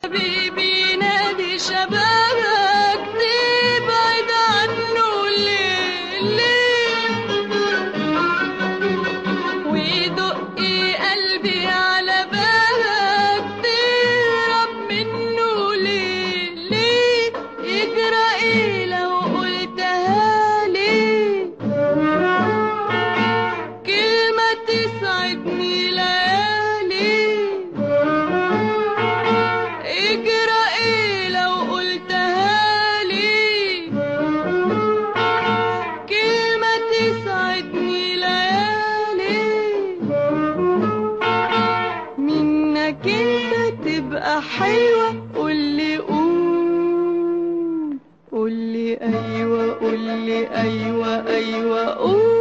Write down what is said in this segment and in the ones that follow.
حبيبي نادي شبابك تبعد عنه ليه ليه، ويدق قلبي على بالك تهرب منه ليه ليه، يجرى ايه لو قلتها لي كلمة تسعدني ليالي، يجرى ايه لو قلتها لي كلمة تسعدني ليالي، منك انت تبقى حلوة قولي قول، قولي ايوه قولي ايوه ايوه قول.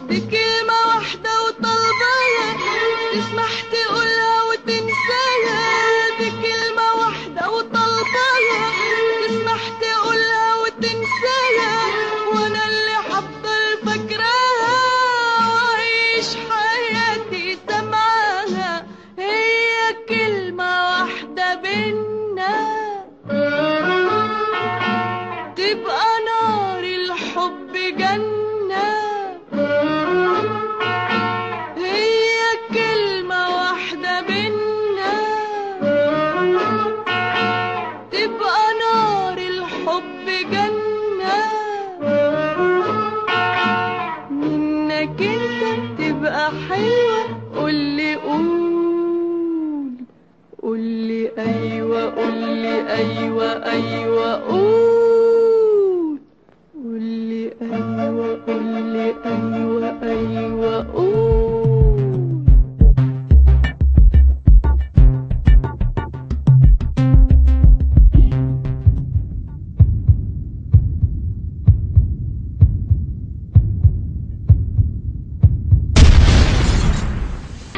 دي كلمة واحدة وطلبها تسمح تقولها وتنساها، دي كلمة واحدة وطلبها تسمح تقولها وتنساها، وانا اللي هفضل فاكراها واعيش حياتي سامعاها، هي كلمة واحدة بينا تبقى نار الحب جنة، هي كلمة واحدة بينا تبقى نار الحب جنة، منك انت تبقى حلوة قولي قول، قولي ايوه قولي ايوه ايوه قول، قولي ايوه قولي ايوه ايوه قول.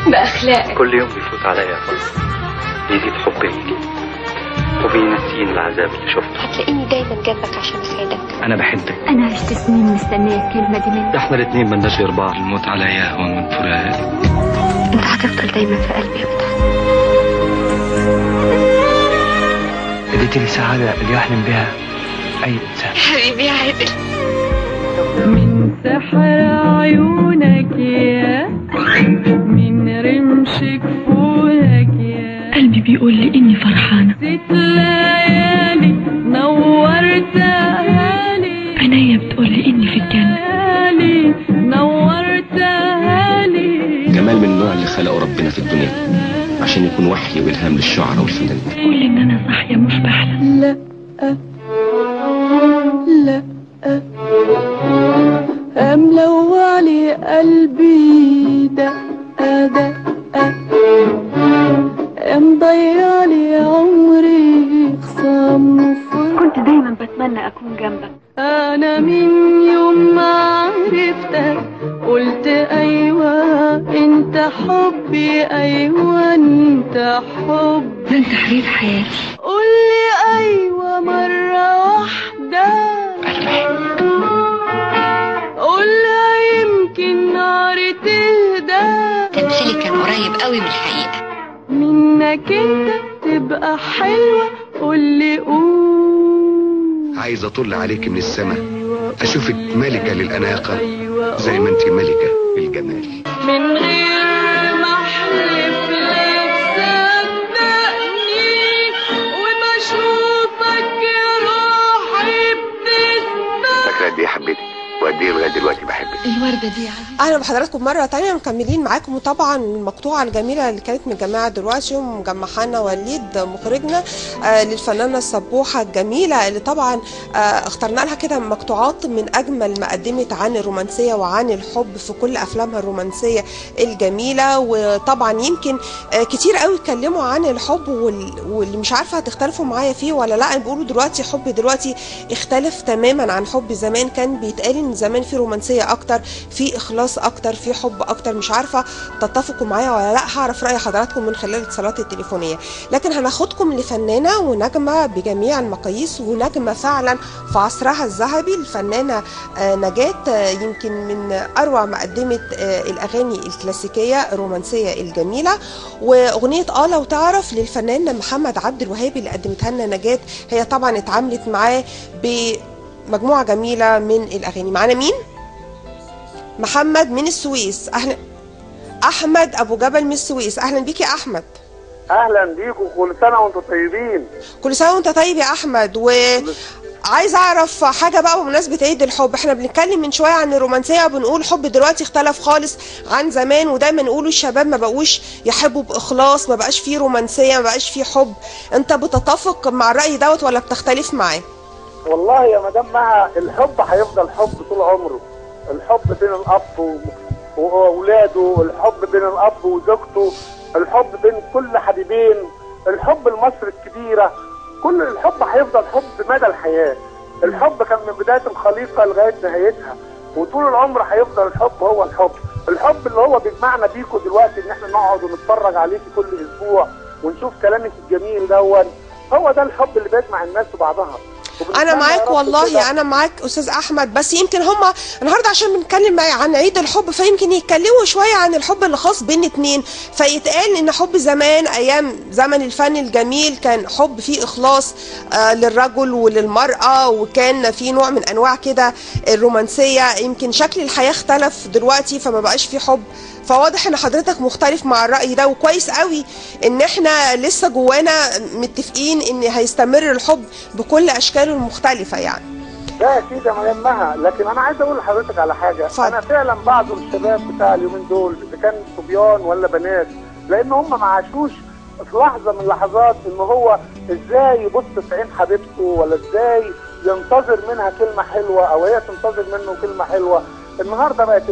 بأخلاقك كل يوم بيفوت عليا فرص يزيد حبي ليكي وبينسيني العذاب اللي شفته. هتلاقيني دايما جنبك عشان اسعدك. انا بحبك. انا عشت سنين مستنيه الكلمه دي منك. احنا الاتنين مالناش غير بعض، الموت عليا اهون من فراقك. انت هتفضل دايما في قلبي يا مدحت. اديتي لي سعاده اللي يحلم بها اي انسان. حبيبي يا عادل. من سحر عيونك يا من رمش كفولك يا قلبي بيقول لي اني فرحانه. ست ليالي نورتها لي، عينيا بتقول لي اني في الجنه. ليالي نورتها لي. جمال من النوع اللي خلقه ربنا في الدنيا عشان يكون وحي والهام للشعراء والفنانين. قول لي ان انا صاحيه مش بحلم. لا لا ملوعلي قلبي دقة دقة، مضيعلي عمري خصام وفرق. كنت دايما بتمنى اكون جنبك. انا من يوم ما عرفتك قلت ايوه انت حبي، ايوه انت حبي، ده انت حبيب حياتي. قولي ايوه مرة واحدة قولها يمكن ناري تهدى. تمثيلي كان قريب قوي من الحقيقه. منك انت تبقى حلوة قولي قول. عايز اطل عليك من السماء اشوفك ملكة للاناقة زي ما انت ملكة للجمال. من غير ما احلف لك صدقني وبشوفك روحي بتسبح. فاكرة قد ايه حبيتك وقد ايه لغاية دلوقتي بحبك. الورده دي عزيزي. اهلا بحضراتكم مره تانية مكملين معاكم، وطبعا المقطوعه الجميله اللي كانت مجمعه دلوقتي ومجمعانا وليد مخرجنا للفنانه السبوحه الجميله اللي طبعا اخترنا لها كده مقطوعات من اجمل ما قدمت عن الرومانسيه وعن الحب في كل افلامها الرومانسيه الجميله. وطبعا يمكن كتير قوي اتكلموا عن الحب واللي مش عارفه هتختلفوا معايا فيه ولا لا. بيقولوا دلوقتي حب دلوقتي اختلف تماما عن حب زمان. كان بيتقال ان زمان زمان في رومانسيه اكتر، في اخلاص اكتر، في حب اكتر. مش عارفه تتفقوا معايا ولا لا، هعرف راي حضراتكم من خلال الاتصالات التليفونيه. لكن هناخدكم لفنانه ونجمه بجميع المقاييس، ونجمه فعلا في عصرها الذهبي، الفنانه نجاة. يمكن من اروع ما قدمت الاغاني الكلاسيكيه الرومانسيه الجميله. واغنيه لو تعرف للفنان محمد عبد الوهاب اللي قدمتها لنا نجاة، هي طبعا اتعاملت معاه بمجموعه جميله من الاغاني. معانا مين؟ محمد من السويس. اهلا. احمد ابو جبل من السويس. اهلا بيك يا احمد. اهلا بيكم، كل سنه وانتم طيبين. كل سنه وانت طيب يا احمد. عايز اعرف حاجه بقى بمناسبه عيد الحب. احنا بنتكلم من شويه عن الرومانسيه وبنقول الحب دلوقتي اختلف خالص عن زمان، ودايما نقولوا الشباب ما بقوش يحبوا باخلاص، ما بقاش فيه رومانسيه، ما بقاش فيه حب. انت بتتفق مع الراي دوت ولا بتختلف معاه؟ والله يا مدام مها، الحب هيفضل حب طول عمره. الحب بين الاب واولاده، الحب بين الاب وزوجته، الحب بين كل حبيبين، الحب المصر الكبيره، كل الحب هيفضل حب مدى الحياه. الحب كان من بدايه الخليقه لغايه نهايتها، وطول العمر هيفضل الحب هو الحب. الحب اللي هو بيجمعنا بيكم دلوقتي ان احنا نقعد ونتفرج عليكي كل اسبوع ونشوف كلامك الجميل دون، هو ده الحب اللي بيجمع الناس ببعضها. انا معاك والله، انا معاك استاذ احمد. بس يمكن هما النهارده عشان بنتكلم عن عيد الحب، فيمكن يتكلموا شويه عن الحب اللي خاص بين اتنين، فيتقال ان حب زمان ايام زمن الفن الجميل كان حب فيه اخلاص للرجل وللمراه، وكان فيه نوع من انواع كده الرومانسيه. يمكن شكل الحياه اختلف دلوقتي فما بقاش فيه حب. فواضح ان حضرتك مختلف مع الرأي ده، وكويس قوي ان احنا لسه جوانا متفقين ان هيستمر الحب بكل اشكاله المختلفة يعني. ده اكيد يا مدام مها، لكن انا عايز اقول لحضرتك على حاجة. انا فعلا بعض الشباب بتاع اليومين دول اذا كان صبيان ولا بنات، لان هم ما عاشوش في لحظة من اللحظات ان هو ازاي يبص في عين حبيبته، ولا ازاي ينتظر منها كلمة حلوة او هي تنتظر منه كلمة حلوة. النهارده بقت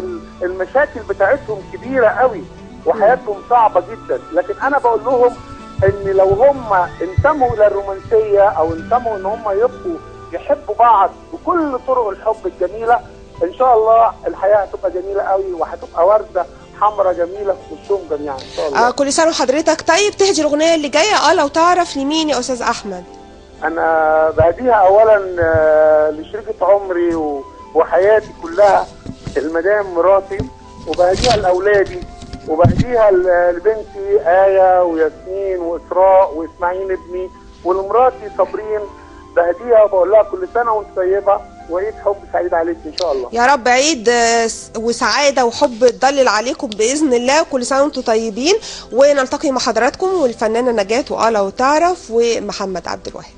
المشاكل بتاعتهم كبيره قوي وحياتهم صعبه جدا. لكن انا بقول لهم ان لو هم انتموا الى الرومانسيه او انتموا ان هم يبقوا يحبوا بعض بكل طرق الحب الجميله، ان شاء الله الحياه هتبقى جميله قوي، وهتبقى ورده حمراء جميله في وشهم جميعا ان شاء الله. كل سنه وحضرتك طيب. تهدي الاغنيه اللي جايه لو تعرف لمين يا استاذ احمد؟ انا بهديها اولا لشريكه عمري وحياتي كلها، المدام مراتي، وبهديها لاولادي، وبهديها لبنتي آية وياسمين وإسراء وإسماعيل ابني، ولمراتي صابرين. بهديها وبقول لها كل سنة وانت طيبة، وعيد حب سعيد عليك إن شاء الله. يا رب عيد وسعادة وحب تضلل عليكم بإذن الله. كل سنة وانتم طيبين، ونلتقي مع حضراتكم والفنانة نجاة لو تعرف ومحمد عبد الوهاب.